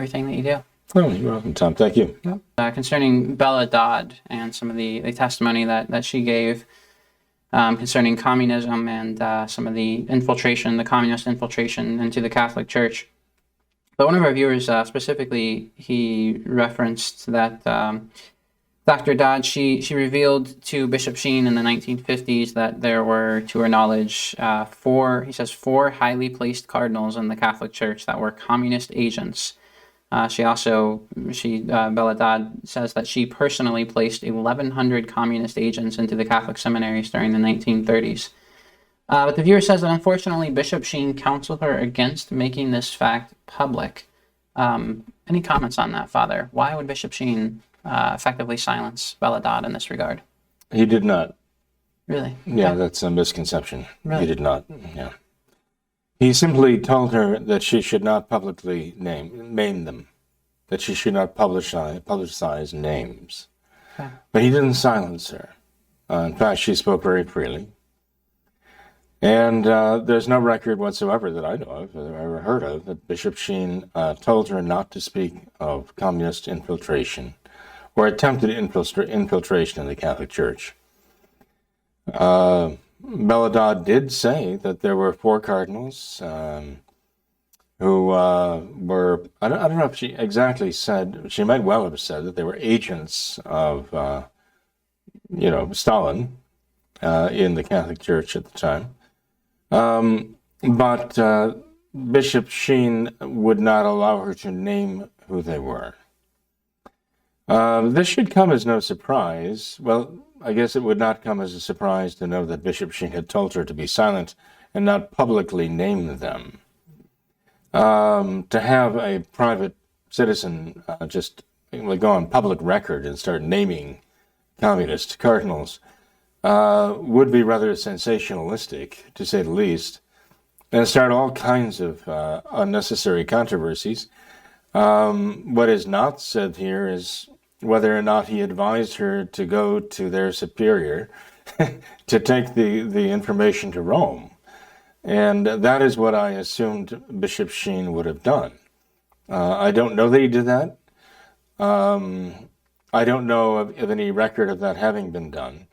everything that you do. Oh, you're welcome, Tom. Thank you. Concerning Bella Dodd and some of the testimony that she gave concerning communism and some of the communist infiltration into the Catholic Church. But one of our viewers specifically, he referenced that Dr. Dodd, she revealed to Bishop Sheen in the 1950s that there were, to her knowledge, four highly placed cardinals in the Catholic Church that were communist agents. Bella Dodd says that she personally placed 1,100 communist agents into the Catholic seminaries during the 1930s. But the viewer says that unfortunately Bishop Sheen counseled her against making this fact public. Any comments on that, Father? Why would Bishop Sheen effectively silence Bella Dodd in this regard? He did not. Really? Yeah, that's a misconception. Really? He did not. Yeah. He simply told her that she should not publicly name them, that she should not publicize names. Okay. But he didn't silence her. In fact, she spoke very freely. And there's no record whatsoever that I know of, that I've ever heard of, that Bishop Sheen told her not to speak of communist infiltration or attempted infiltration in the Catholic Church. Bella Dodd did say that there were 4 cardinals who were, I don't know if she exactly said, she might well have said that they were agents of, Stalin in the Catholic Church at the time. But Bishop Sheen would not allow her to name who they were. This should come as no surprise. Well, I guess it would not come as a surprise to know that Bishop Sheen had told her to be silent and not publicly name them. To have a private citizen just go on public record and start naming communist cardinals would be rather sensationalistic, to say the least, and start all kinds of unnecessary controversies. What is not said here is whether or not he advised her to go to their superior to take the information to Rome. And that is what I assumed Bishop Sheen would have done. I don't know that he did that. I don't know of any record of that having been done.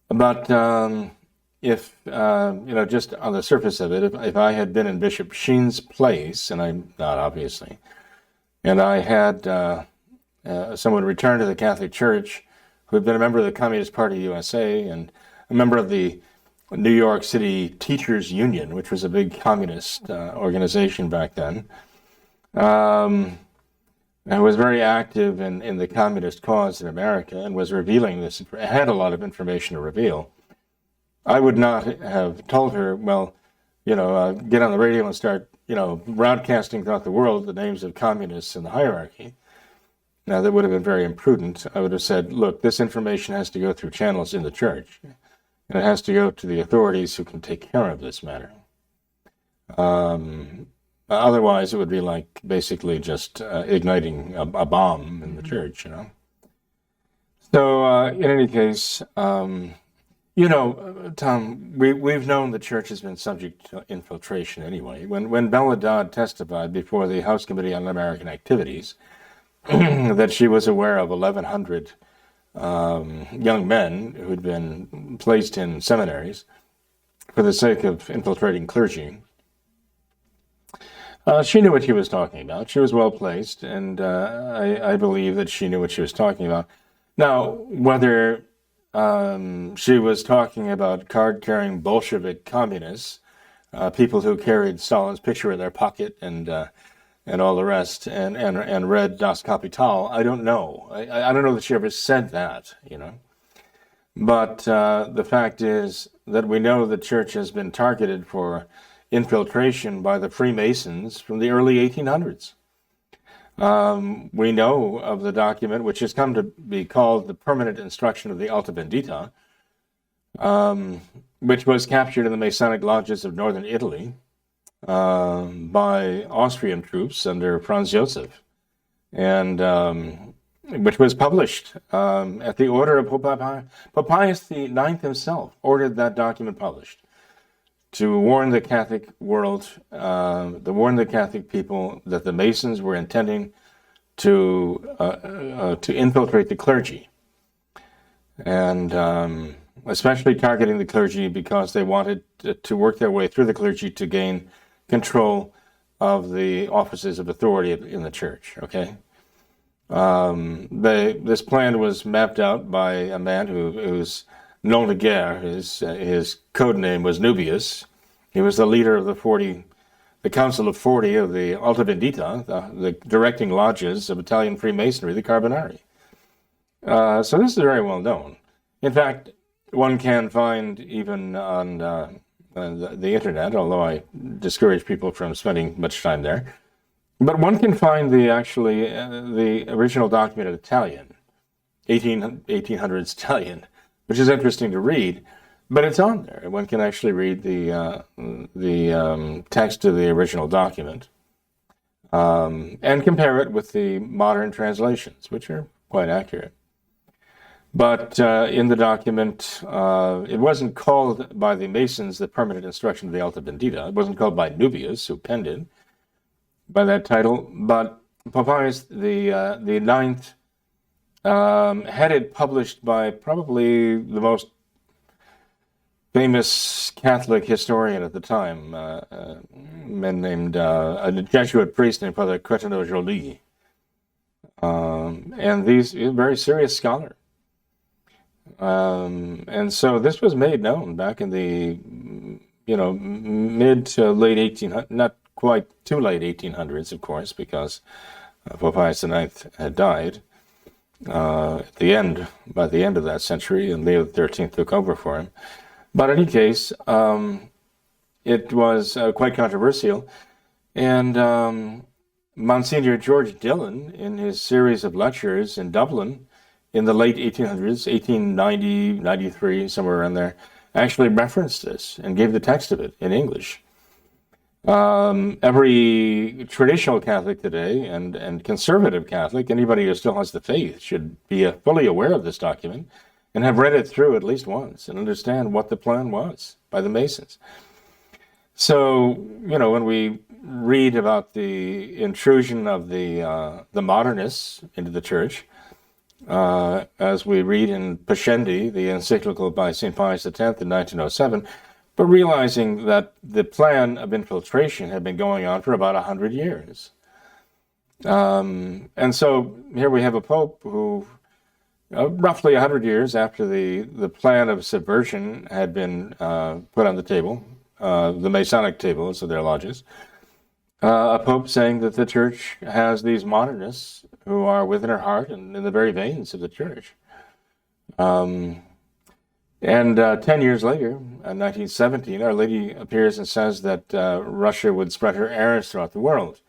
But if, just on the surface of it, if I had been in Bishop Sheen's place, and I'm not obviously, and I had someone return to the Catholic Church who had been a member of the Communist Party USA and a member of the New York City Teachers Union, which was a big communist organization back then, and was very active in the communist cause in America and was revealing this, had a lot of information to reveal. I would not have told her, get on the radio and start, broadcasting throughout the world the names of communists in the hierarchy. Now, that would have been very imprudent. I would have said, look, this information has to go through channels in the church, and it has to go to the authorities who can take care of this matter. Otherwise, it would be like basically just igniting a bomb in the church, So, in any case, Tom, we've known the church has been subject to infiltration anyway. When Bella Dodd testified before the House Committee on American Activities that she was aware of 1,100 young men who'd been placed in seminaries for the sake of infiltrating clergy, she knew what she was talking about. She was well placed, and I believe that she knew what she was talking about. Now, whether she was talking about card-carrying Bolshevik communists, people who carried Stalin's picture in their pocket and all the rest, and read Das Kapital, I don't know. I don't know that she ever said that, But the fact is that we know the church has been targeted for infiltration by the Freemasons from the early 1800s. We know of the document, which has come to be called the Permanent Instruction of the Alta Vendita, which was captured in the Masonic lodges of northern Italy by Austrian troops under Franz Joseph, and which was published at the order of Pope Pius IX himself, ordered that document published. to warn the Catholic world, to warn the Catholic people that the Masons were intending to infiltrate the clergy, and especially targeting the clergy because they wanted to work their way through the clergy to gain control of the offices of authority in the church. Okay, this plan was mapped out by a man who's nom de guerre. His code name was Nubius. He was the leader of the Council of 40 of the Alta Vendita, the directing lodges of Italian Freemasonry, the Carbonari. So this is very well known. In fact, one can find even on the internet, although I discourage people from spending much time there, but one can find the original document in Italian, 1800s Italian, which is interesting to read, but it's on there. One can actually read the text of the original document and compare it with the modern translations, which are quite accurate. But in the document, it wasn't called by the Masons the Permanent Instruction of the Alta Vendita. It wasn't called by Nubius, who penned it, by that title. But Pope Pius the Ninth had it published by probably the most famous Catholic historian at the time, a man named a Jesuit priest named Father Cretino Joly, and he's a very serious scholar. And so this was made known back in the, mid to late 1800s, not quite too late 1800s, of course, because Pope Pius IX had died by the end of that century, and Leo XIII took over for him. But in any case, it was quite controversial, and Monsignor George Dillon, in his series of lectures in Dublin, in the late 1800s, 1890, 93, somewhere around there, actually referenced this and gave the text of it in English. Every traditional Catholic today and conservative Catholic, anybody who still has the faith, should be fully aware of this document and have read it through at least once and understand what the plan was by the Masons. So, when we read about the intrusion of the modernists into the church, as we read in Pascendi, the encyclical by St. Pius X in 1907, but realizing that the plan of infiltration had been going on for about 100 years. And so here we have a pope who, roughly 100 years after the plan of subversion had been put on the table, the Masonic tables of their lodges, a pope saying that the church has these modernists who are within her heart and in the very veins of the church. And 10 years later, in 1917, Our Lady appears and says that Russia would spread her errors throughout the world.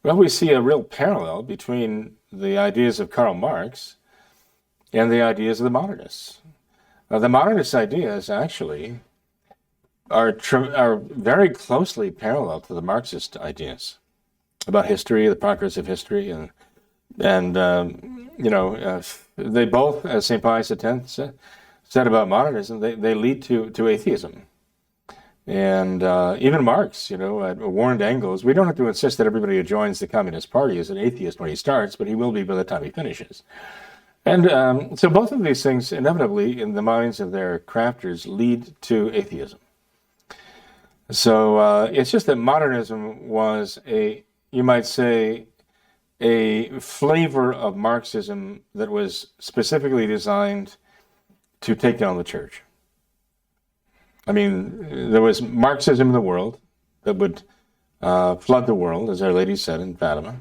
Well, we see a real parallel between the ideas of Karl Marx and the ideas of the modernists. The modernist ideas actually are very closely parallel to the Marxist ideas about history, the progress of history, and they both, as St. Pius X said about modernism, they lead to atheism. And even Marx, warned Engels, we don't have to insist that everybody who joins the Communist Party is an atheist when he starts, but he will be by the time he finishes. And so both of these things, inevitably, in the minds of their crafters, lead to atheism. So it's just that modernism was you might say, a flavor of Marxism that was specifically designed to take down the church. I mean, there was Marxism in the world that would flood the world, as Our Lady said in Fatima.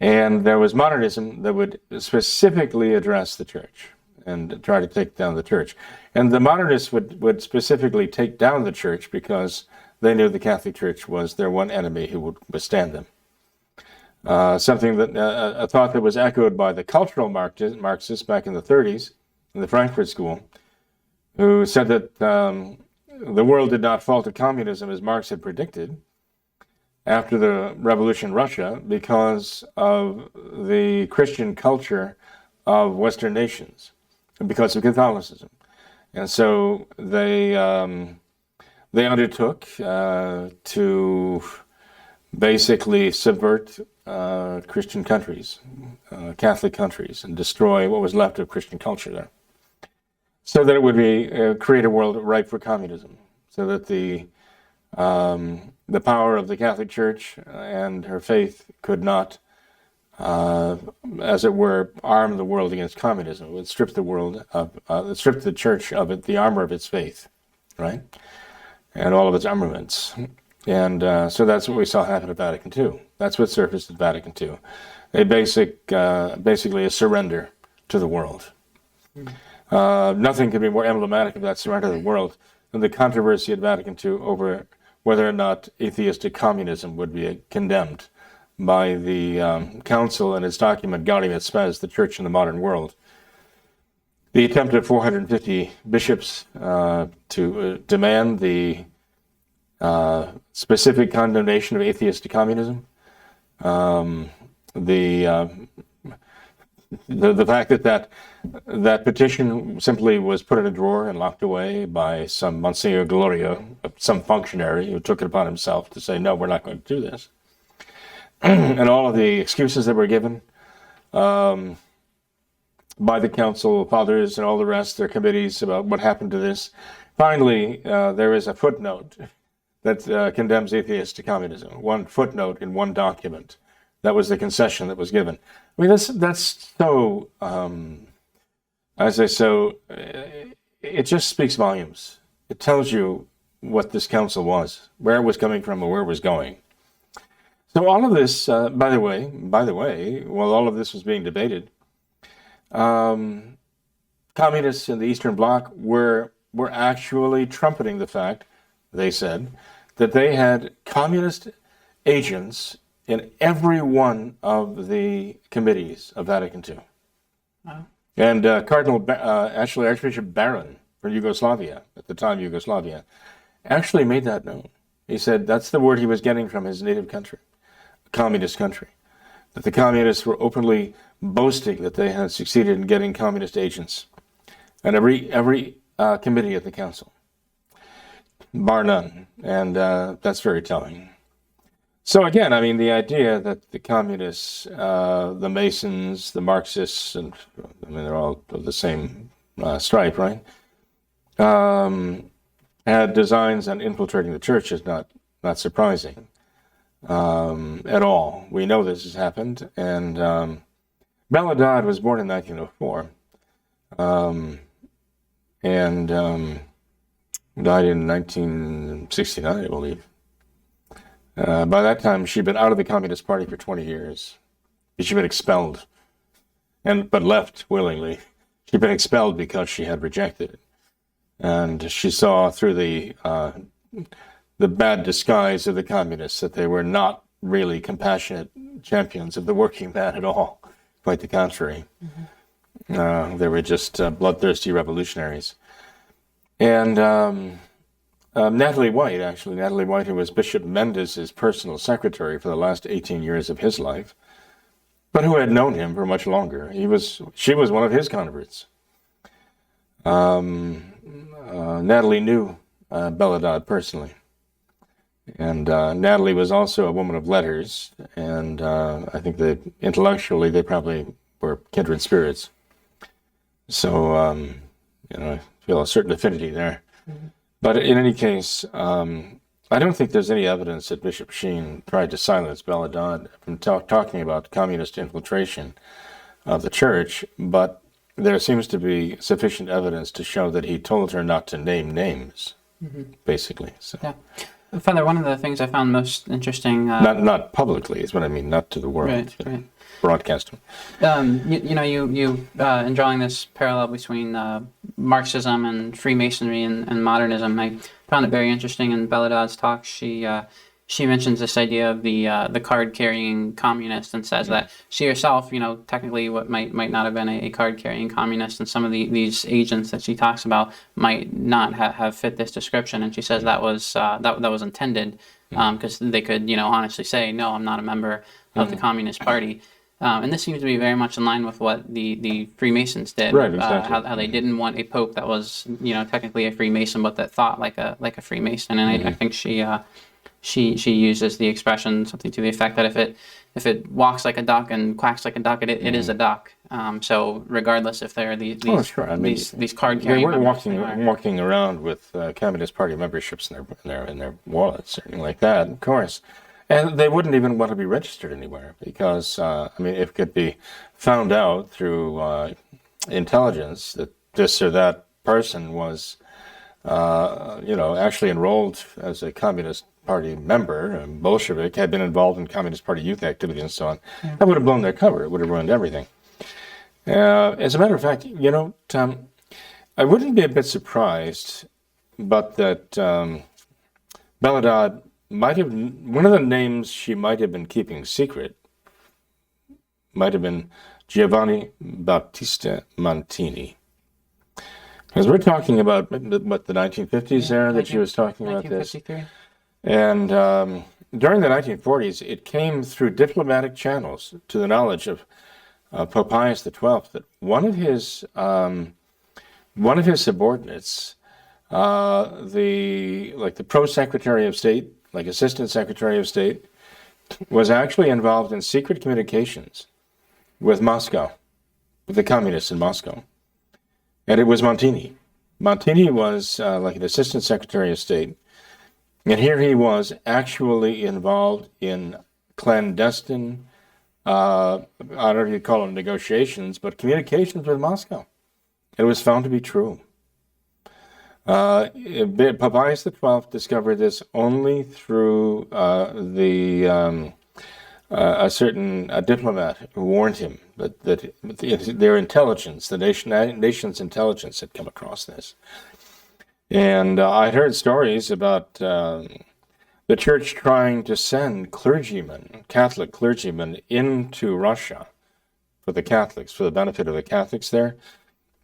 And there was modernism that would specifically address the church and try to take down the church. And the modernists would specifically take down the church because they knew the Catholic Church was their one enemy who would withstand them. Something that a thought that was echoed by the cultural Marxists back in the 30s in the Frankfurt School, who said that the world did not fall to communism as Marx had predicted after the revolution in Russia because of the Christian culture of Western nations and because of Catholicism. And so they they undertook to basically subvert Christian countries, Catholic countries, and destroy what was left of Christian culture there, so that it would be create a world ripe for communism, so that the power of the Catholic Church and her faith could not, as it were, arm the world against communism. It would strip the world of, strip the Church of it, the armor of its faith, right, and all of its armaments. And so that's what we saw happen at Vatican II. That's what surfaced at Vatican II. Basically a surrender to the world. Nothing could be more emblematic of that surrender to the world than the controversy at Vatican II over whether or not atheistic communism would be condemned by the Council in its document Gaudium et Spes, the Church in the Modern World. The attempt of 450 bishops to demand the specific condemnation of atheistic communism, the fact that petition simply was put in a drawer and locked away by some Monsignor Gloria, some functionary who took it upon himself to say, no, we're not going to do this. And all of the excuses that were given by the council fathers and all the rest, their committees about what happened to this. Finally, there is a footnote that condemns atheistic communism, one footnote in one document. That was the concession that was given. I mean, that's so, it just speaks volumes. It tells you what this council was, where it was coming from, and where it was going. So all of this, by the way, while all of this was being debated, communists in the Eastern Bloc were actually trumpeting the fact, they said, that they had communist agents in every one of the committees of Vatican II. Wow. And Archbishop Barron from Yugoslavia, at the time Yugoslavia, actually made that known. He said that's the word he was getting from his native country, a communist country, that the communists were openly boasting that they had succeeded in getting communist agents. And every committee at the council, bar none. And that's very telling. So again, I mean, the idea that the communists, the Masons, the Marxists, and I mean, they're all of the same stripe, right? Had designs on infiltrating the church is not surprising at all. We know this has happened. And Bella Dodd was born in 1904 and died in 1969, I believe. By that time, she'd been out of the Communist Party for 20 years. She'd been expelled, but left willingly. She'd been expelled because she had rejected it. And she saw through the bad disguise of the communists that they were not really compassionate champions of the working man at all. Quite the contrary. Mm-hmm. They were just bloodthirsty revolutionaries. And Natalie White, who was Bishop Mendez's personal secretary for the last 18 years of his life, but who had known him for much longer. She was one of his converts. Natalie knew Bella Dodd personally. And Natalie was also a woman of letters, and I think that intellectually they probably were kindred spirits. So, I feel a certain affinity there. Mm-hmm. But in any case, I don't think there's any evidence that Bishop Sheen tried to silence Bella Dodd from talking about communist infiltration of the church, but there seems to be sufficient evidence to show that he told her not to name names, mm-hmm. basically. So. Yeah. Father, one of the things I found most interesting... Not publicly is what I mean, not to the world. Right. Broadcasting. In drawing this parallel between Marxism and Freemasonry and modernism, I found it very interesting in Bella Dodd's talk. She mentions this idea of the card-carrying communist and says that she herself, technically what might not have been a card-carrying communist, and some of these agents that she talks about might not have fit this description. And she says that was intended because they could honestly say, no, I'm not a member of the Communist Party. And this seems to be very much in line with what the Freemasons did. Right, exactly. How they didn't want a pope that was, technically a Freemason, but that thought like a Freemason. And I think she uses the expression something to the effect that if it walks like a duck and quacks like a duck, it is a duck. So regardless if they're these sure. I mean, these card they carrying weren't walking around with Communist Party memberships in their wallets or anything like that, of course. And they wouldn't even want to be registered anywhere because, if it could be found out through intelligence that this or that person was, actually enrolled as a Communist Party member, a Bolshevik, had been involved in Communist Party youth activity and so on, that would have blown their cover. It would have ruined everything. As a matter of fact, Tom, I wouldn't be a bit surprised, but that Bella Dodd might have, one of the names she might have been keeping secret might have been Giovanni Battista Montini. Because we're talking about, what, the 1950s there that she was talking about this? 1953. And during the 1940s, it came through diplomatic channels to the knowledge of Pope Pius XII that one of his subordinates, the pro-secretary of state, like assistant secretary of state, was actually involved in secret communications with Moscow, with the communists in Moscow. And it was Montini. Montini was like an assistant secretary of state. And here he was actually involved in clandestine, I don't know if you call them negotiations, but communications with Moscow. It was found to be true. Pope Pius XII discovered this only through a certain diplomat who warned him that their intelligence, the nation's intelligence, had come across this. And I'd heard stories about the church trying to send clergymen, Catholic clergymen, into Russia for the Catholics, for the benefit of the Catholics there,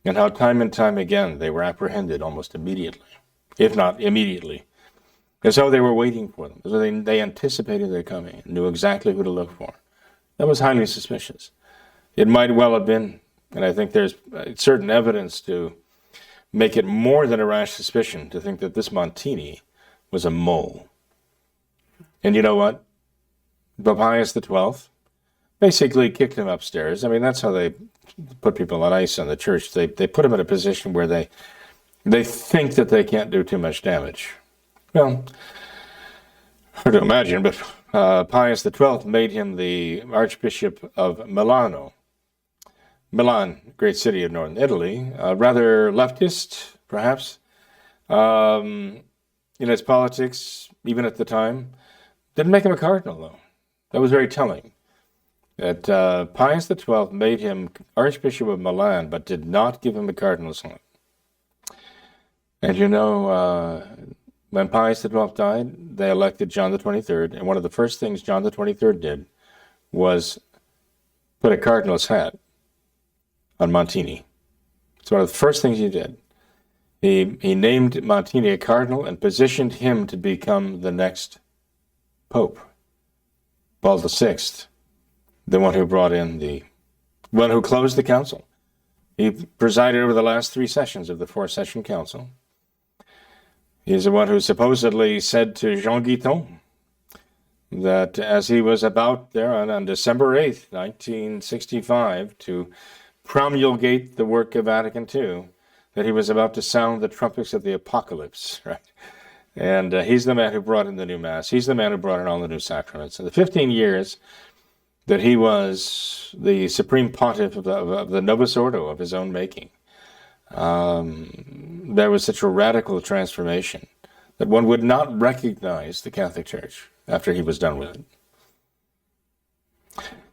and how time and time again they were apprehended almost immediately, if not immediately. As though they were waiting for them, as though they anticipated their coming and knew exactly who to look for. That was highly suspicious. It might well have been, and I think there's certain evidence to make it more than a rash suspicion to think that this Montini was a mole. And you know what? Pope Pius XII basically kicked him upstairs. I mean, that's how they put people on ice in the church. They put them in a position where they think that they can't do too much damage. Well, hard to imagine, but Pius XII made him the Archbishop of Milano. Milan, great city of northern Italy, rather leftist, perhaps, in its politics, even at the time. Didn't make him a cardinal, though. That was very telling. That Pius XII made him Archbishop of Milan, but did not give him a cardinal's salute. And when Pius XII died, they elected John the 23rd, and one of the first things John the 23rd did was put a cardinal's hat on Montini. It's one of the first things he did. He named Montini a cardinal and positioned him to become the next pope, Paul VI, the one who brought in the one who closed the council. He presided over the last 3 sessions of the 4-session council. He's the one who supposedly said to Jean Guiton that as he was about there on December 8th, 1965, to promulgate the work of Vatican II, that he was about to sound the trumpets of the apocalypse, right? And he's the man who brought in the new Mass. He's the man who brought in all the new sacraments. In the 15 years that he was the supreme pontiff of the Novus Ordo of his own making, there was such a radical transformation that one would not recognize the Catholic Church after he was done with it.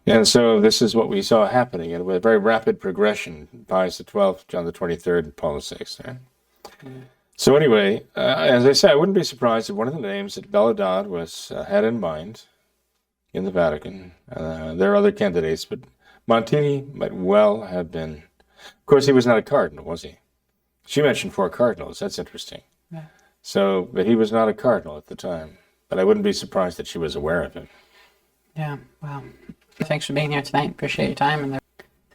And so this is what we saw happening in a very rapid progression, Pius XII, John the 23rd, and Paul VI. Right? Mm. So anyway, as I say, I wouldn't be surprised if one of the names that Bella Dodd had in mind in the Vatican, there are other candidates, but Montini might well have been. Of course, he was not a cardinal, was he? She mentioned 4 cardinals. That's interesting. Yeah. So, but he was not a cardinal at the time. But I wouldn't be surprised that she was aware of him. Yeah, well, Thanks for being here tonight. Appreciate your time. And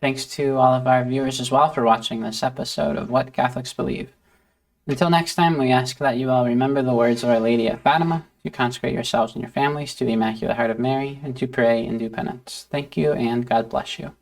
thanks to all of our viewers as well for watching this episode of What Catholics Believe. Until next time, we ask that you all remember the words of Our Lady at Fatima, to consecrate yourselves and your families to the Immaculate Heart of Mary, and to pray and do penance. Thank you, and God bless you.